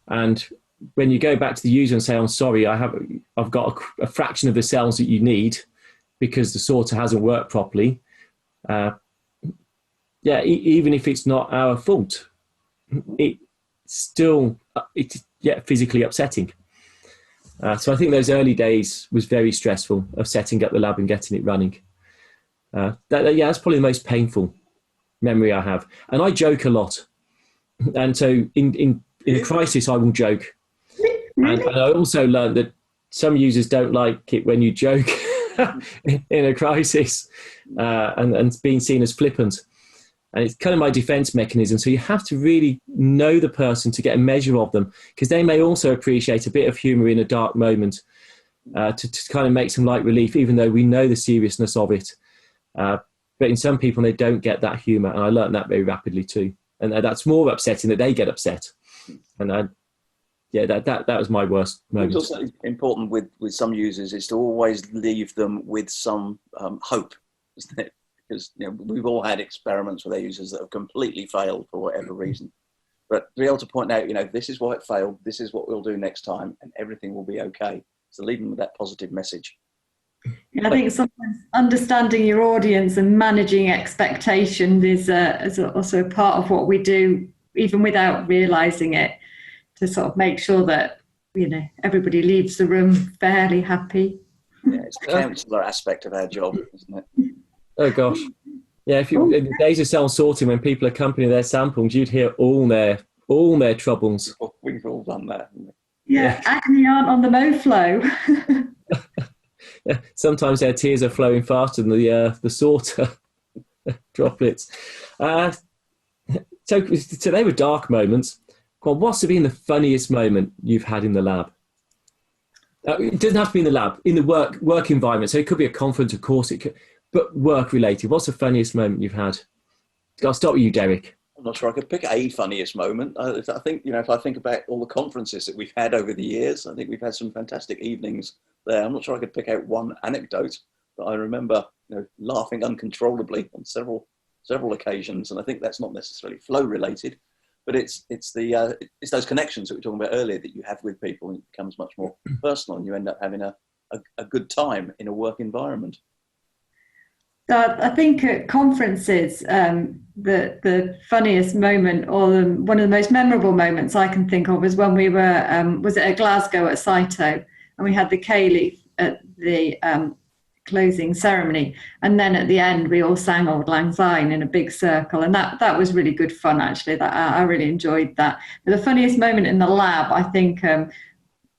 And when you go back to the user and say, I'm sorry, I've got a fraction of the cells that you need because the sorter hasn't worked properly, even if it's not our fault, it's physically upsetting. So I think those early days was very stressful, of setting up the lab and getting it running. That's probably the most painful memory I have. And I joke a lot. And so in a crisis, I will joke. And I also learned that some users don't like it when you joke in a crisis, and being seen as flippant. And it's kind of my defense mechanism. So you have to really know the person to get a measure of them, because they may also appreciate a bit of humor in a dark moment, to kind of make some light relief, even though we know the seriousness of it. But in some people, they don't get that humor. And I learned that very rapidly too. And that's more upsetting that they get upset. And that was my worst moment. It's also important with some users is to always leave them with some hope, isn't it? Because we've all had experiments with our users that have completely failed for whatever reason. But to be able to point out, this is why it failed, this is what we'll do next time, and everything will be okay. So leave them with that positive message. I think sometimes understanding your audience and managing expectations is also part of what we do, even without realising it, to sort of make sure that everybody leaves the room fairly happy. Yeah, it's the counsellor aspect of our job, isn't it? Oh gosh, Yeah, if you in the days of cell sorting, when people accompany their samples, you'd hear all their troubles. We've all done that. Yeah, agony aunt on the MoFlow. Yeah, sometimes their tears are flowing faster than the sorter droplets. So they were dark moments. Well, what's been the funniest moment you've had in the lab? It doesn't have to be in the lab, in the work environment. So it could be a conference, of course, but work related. What's the funniest moment you've had? I'll start with you, Derek. I'm not sure I could pick a funniest moment. I think, if I think about all the conferences that we've had over the years, I think we've had some fantastic evenings there. I'm not sure I could pick out one anecdote, but I remember laughing uncontrollably on several occasions. And I think that's not necessarily flow related, but it's those connections that we were talking about earlier that you have with people, and it becomes much more personal, and you end up having a good time in a work environment. I think at conferences, the funniest moment, or one of the most memorable moments I can think of, is when we were was at Glasgow at Cyto, and we had the K-Leaf at the closing ceremony, and then at the end we all sang Auld Lang Syne in a big circle, and that was really good fun actually. That I really enjoyed that. But the funniest moment in the lab, I think,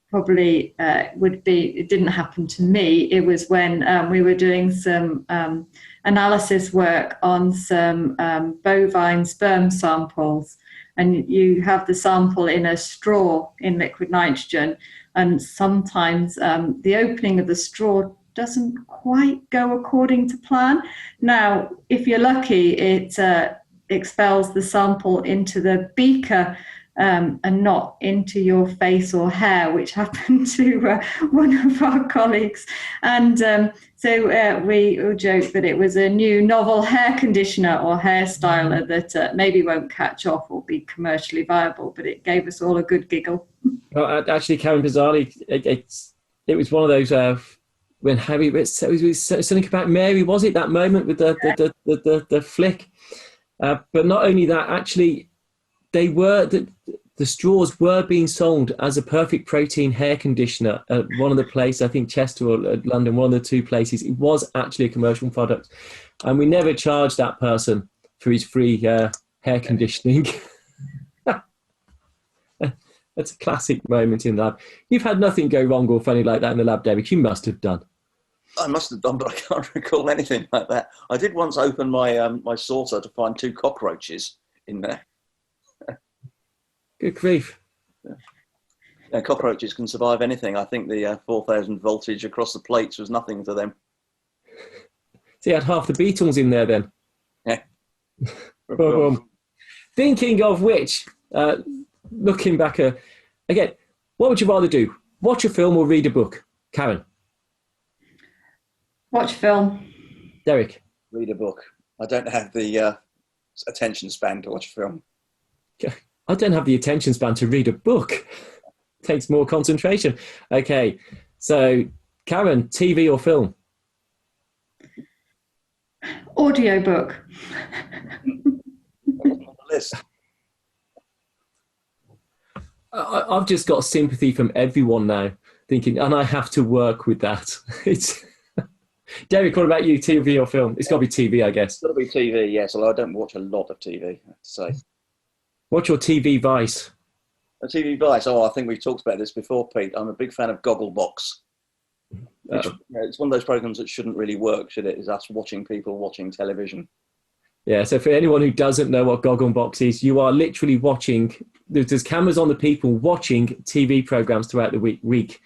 probably would be, it didn't happen to me, it was when we were doing some analysis work on some bovine sperm samples, and you have the sample in a straw in liquid nitrogen, and sometimes the opening of the straw doesn't quite go according to plan. Now, if you're lucky, it expels the sample into the beaker and not into your face or hair, which happened to one of our colleagues. And so we all joke that it was a new novel hair conditioner or hairstyler that maybe won't catch off or be commercially viable, but it gave us all a good giggle. Well, actually, Karen, bizarrely, it was one of those when Harry, it was something about Mary, was it, that moment with the flick? But not only that, actually, they were the straws were being sold as a perfect protein hair conditioner at one of the places, I think Chester or London, one of the two places. It was actually a commercial product, and we never charged that person for his free hair conditioning. That's a classic moment in the lab. You've had nothing go wrong or funny like that in the lab, Derek. You must have done. I must have done, but I can't recall anything like that. I did once open my my sorter to find 2 cockroaches in there. Good grief. Yeah, cockroaches can survive anything. I think the 4,000 voltage across the plates was nothing to them. So you had half the beetles in there then? Yeah. Thinking of which, looking back again, what would you rather do? Watch a film or read a book? Karen? Watch film. Derek? Read a book. I don't have the attention span to watch a film. I don't have the attention span to read a book. It takes more concentration. Okay, so Karen, TV or film? Audiobook. On the list. I've just got sympathy from everyone now, thinking, and I have to work with that. It's Derek, what about you, TV or film? It's got to be TV, I guess. It's got to be TV, yes, although I don't watch a lot of TV, I have to say. What's your TV vice? A TV vice? Oh, I think we've talked about this before, Pete. I'm a big fan of Gogglebox. It's one of those programs that shouldn't really work, should it? Is us watching people watching television. Yeah, so for anyone who doesn't know what Gogglebox is, you are literally watching, there's cameras on the people watching TV programs throughout the week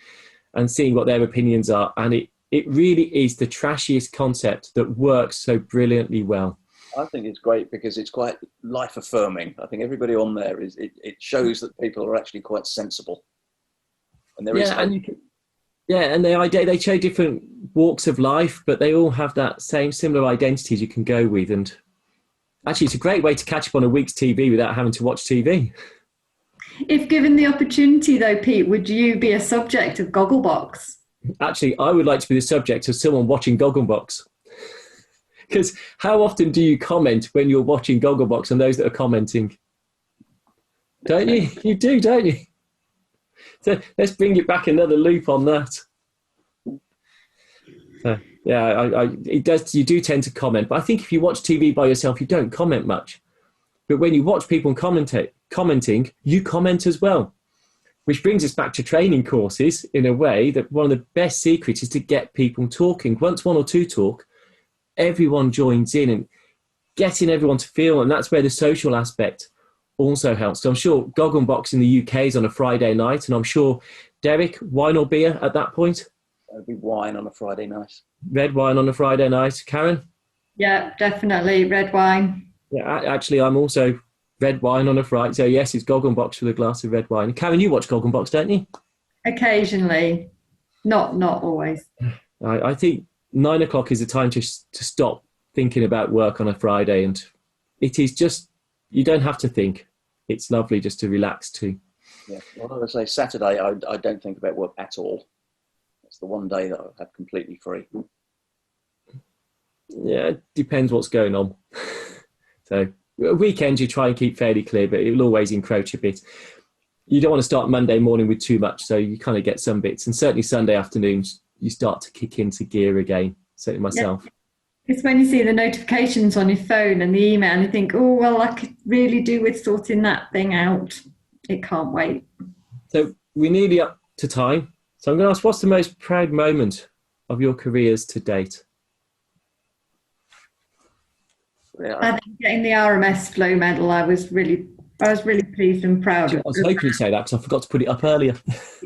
and seeing what their opinions are. And it really is the trashiest concept that works so brilliantly well. I think it's great because it's quite life affirming. I think everybody on there it shows that people are actually quite sensible. And there is and they show different walks of life, but they all have that similar identities you can go with. And actually, it's a great way to catch up on a week's TV without having to watch TV. If given the opportunity, though, Pete, would you be a subject of Gogglebox? Actually, I would like to be the subject of someone watching Gogglebox. Because how often do you comment when you're watching Gogglebox and those that are commenting? Don't you? You do, don't you? So let's bring it back another loop on that. It does. You do tend to comment, but I think if you watch TV by yourself, you don't comment much. But when you watch people commenting, you comment as well. Which brings us back to training courses in a way that one of the best secrets is to get people talking. Once one or two talk, everyone joins in and getting everyone to feel, and that's where the social aspect also helps. So I'm sure Goggle Box in the UK is on a Friday night, and I'm sure, Derek, wine or beer at that point? It'll be wine on a Friday night. Red wine on a Friday night. Karen? Yeah, definitely red wine. Yeah, actually, I'm also red wine on a Friday. So yes, it's Goggle Box with a glass of red wine. Karen, you watch Goggle Box, don't you? Occasionally, not always. I think 9 o'clock is the time to stop thinking about work on a Friday, and it is just, you don't have to think. It's lovely just to relax too. Yeah, well, I would say Saturday, I don't think about work at all. It's the one day that I have completely free. Yeah, it depends what's going on. So weekends you try and keep fairly clear, but it will always encroach a bit. You don't want to start Monday morning with too much, so you kind of get some bits. And certainly Sunday afternoons, you start to kick into gear again, certainly myself. Yeah. It's when you see the notifications on your phone and the email and you think, oh, well, I could really do with sorting that thing out. It can't wait. So we're nearly up to time. So I'm going to ask, what's the most proud moment of your careers to date? Yeah. I think getting the RMS flow medal, I was really pleased and proud. I was hoping to say that because I forgot to put it up earlier.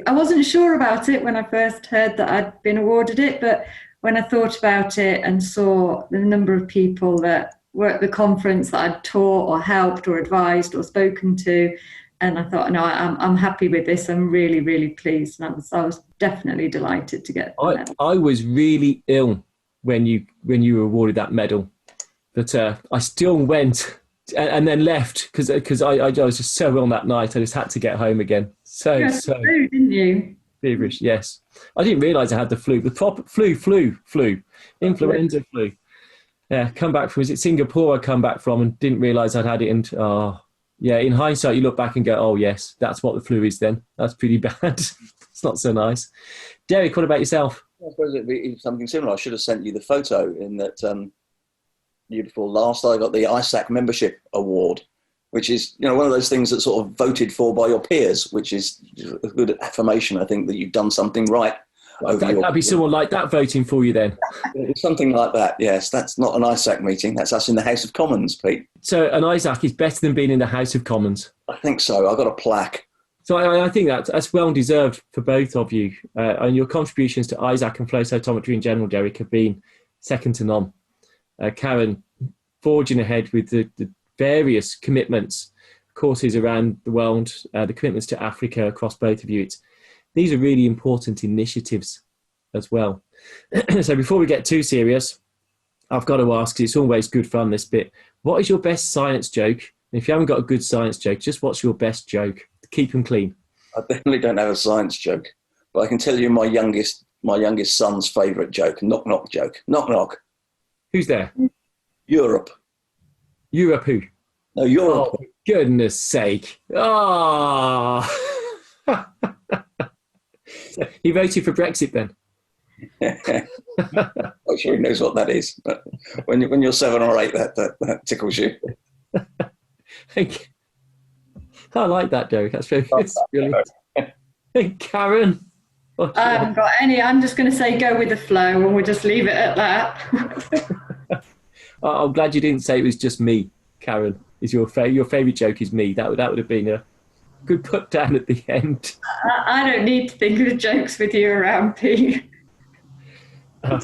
I wasn't sure about it when I first heard that I'd been awarded it, but when I thought about it and saw the number of people that were at the conference that I'd taught or helped or advised or spoken to, and I thought, no, I'm happy with this. I'm really, really pleased. And I was definitely delighted to get the medal. I was really ill when you were awarded that medal, but I still went and then left because I was just so ill that night. I just had to get home again. So flu, didn't you? Feverish, yes. I didn't realise I had the flu. The proper flu, influenza flu. Yeah, come back from, was it Singapore I come back from and didn't realise I'd had it. And in hindsight, you look back and go, oh yes, that's what the flu is then. That's pretty bad. It's not so nice. Derek, what about yourself? I suppose it'd be something similar. I should have sent you the photo in that beautiful last. I got the Isac membership award, which is, one of those things that's sort of voted for by your peers, which is a good affirmation, I think, that you've done something right. That'd be someone like that voting for you then. Something like that, yes. That's not an Isac meeting. That's us in the House of Commons, Pete. So an Isac is better than being in the House of Commons? I think so. I got a plaque. So I think that's well deserved for both of you. And your contributions to Isac and flow cytometry in general, Derek, have been second to none. Karen, forging ahead with the various commitments, courses around the world, the commitments to Africa across both of you. These are really important initiatives as well. So before we get too serious, I've got to ask, 'cause it's always good fun, this bit, what is your best science joke? And if you haven't got a good science joke, just what's your best joke? Keep them clean. I definitely don't have a science joke, but I can tell you my youngest son's favourite joke, knock joke. Knock. Who's there? Europe. Europe who? No, Europe. Oh, goodness sake. Ah. He voted for Brexit then? I'm sure he knows what that is, but when you're 7 or 8, that tickles you. I like that, Derek. That's very brilliant. Karen? I haven't got any. I'm just going to say go with the flow and we'll just leave it at that. I'm glad you didn't say it was just me, Karen. Is your favourite joke is me. That would have been a good put down at the end. I don't need to think of jokes with you around, Pete.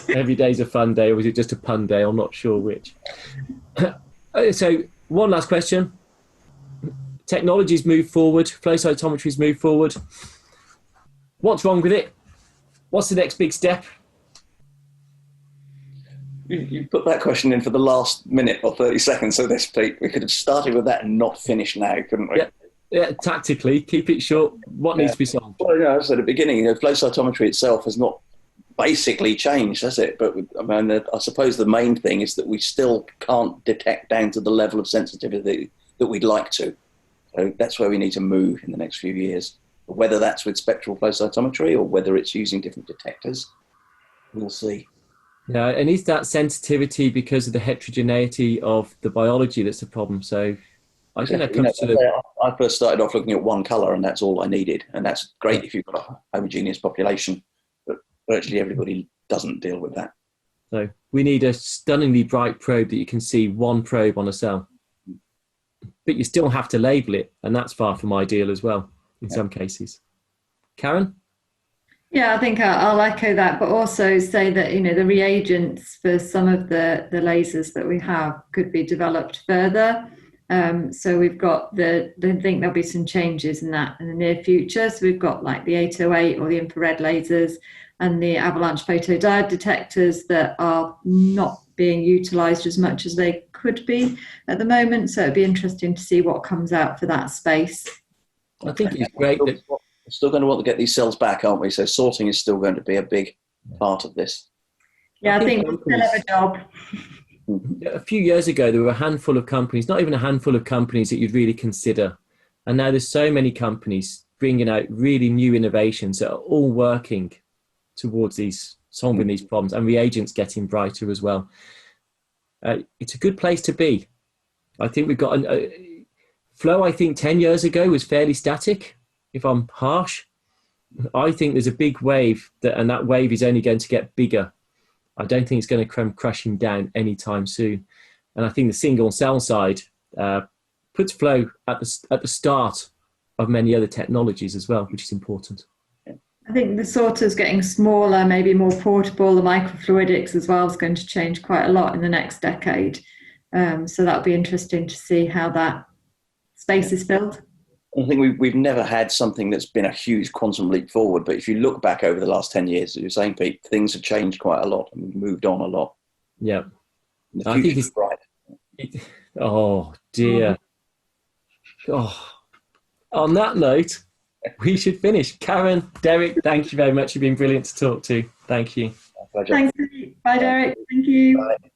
Every day's a fun day, or was it just a pun day? I'm not sure which. So one last question. Technology's moved forward, flow cytometry's moved forward. What's wrong with it? What's the next big step? You put that question in for the last minute or 30 seconds of this, Pete. We could have started with that and not finished now, couldn't we? Yeah, tactically, keep it short. What needs to be solved? Well, as I said at the beginning, flow cytometry itself has not basically changed, has it? But I suppose the main thing is that we still can't detect down to the level of sensitivity that we'd like to. So that's where we need to move in the next few years. Whether that's with spectral flow cytometry or whether it's using different detectors, we'll see. Yeah, and is that sensitivity because of the heterogeneity of the biology that's the problem? So I think that Exactly. comes to the I first started off looking at one colour, and that's all I needed. And that's great if you've got a homogeneous population, but virtually everybody doesn't deal with that. so we need a stunningly bright probe that you can see one probe on a cell, but you still have to label it, and that's far from ideal as well in some cases. Karen? Yeah, I think I'll echo that, but also say that, you know, the reagents for some of the lasers that we have could be developed further. So we've got I think there'll be some changes in that in the near future. So we've got like the 808 or the infrared lasers and the avalanche photodiode detectors that are not being utilized as much as they could be at the moment. So it'd be interesting to see what comes out for that space. I think it's great that We're still going to want to get these cells back, aren't we? So sorting is still going to be a big part of this. Yeah, I think we still have a job. a few years ago, there were a handful of companies, not even a handful of companies that you'd really consider. And now there's so many companies bringing out really new innovations that are all working towards solving these problems, and reagents getting brighter as well. It's a good place to be. I think we've got flow, I think 10 years ago was fairly static, if I'm harsh. I think there's a big wave, and that wave is only going to get bigger. I don't think it's going to come crashing down anytime soon. And I think the single cell side puts flow at the start of many other technologies as well, which is important. I think the sorter's getting smaller, maybe more portable. The microfluidics as well is going to change quite a lot in the next decade. So that'll be interesting to see how that space is filled. I think we've never had something that's been a huge quantum leap forward. But if you look back over the last 10 years, as you're saying, Pete, things have changed quite a lot and we've moved on a lot. Yeah. The future is bright. Oh, dear. Oh. On that note, we should finish. Karen, Derek, thank you very much. You've been brilliant to talk to. Thank you. My pleasure. Thanks. Bye, Derek. Thank you. Bye.